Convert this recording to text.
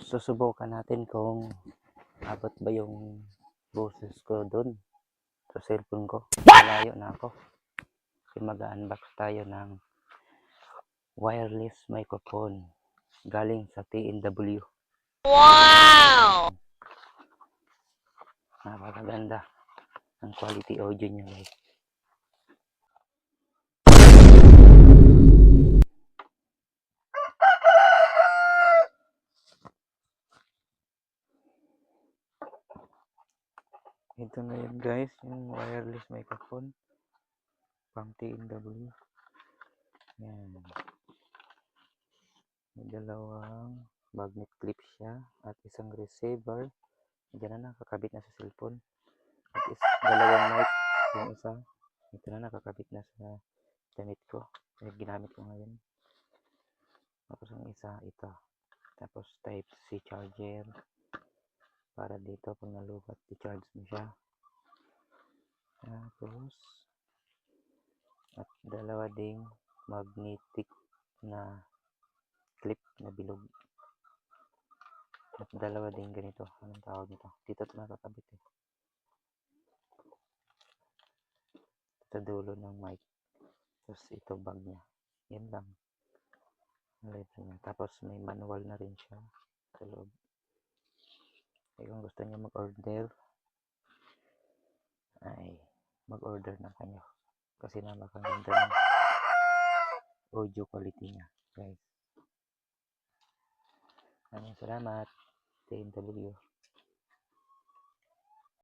susubukan natin kung abot ba yung boses ko doon sa cellphone ko. Malayo na ako. Kasi mag-unbox tayo ng wireless microphone galing sa TNW. Wow! Napakaganda ang quality audio niya, guys. Ito na yun, guys, yung wireless microphone pang TNW. Yan. May dalawang magnet clip siya at isang receiver. Diyan na nakakabit na sa cellphone. At dalawang mic. Yung isa, ito na nakakabit na sa damit ko. Yung ginamit ko ngayon. Tapos ang isa, ito. Tapos type C charger. Para dito, pag nalubat, i-charge mo siya. Tapos, at dalawa ding magnetic na clip na bilog. At dalawa ding ganito. Anong tawag nito? Dito ito nakakabit eh. Sa dulo ng mic. Tapos ito bag niya. Yan lang. Tapos may manual na rin siya sa loob. Kung gusto niyo mag-order, ay mag-order na kayo. Kasi napakaganda ng audio quality niya, guys. Maraming salamat, TNW.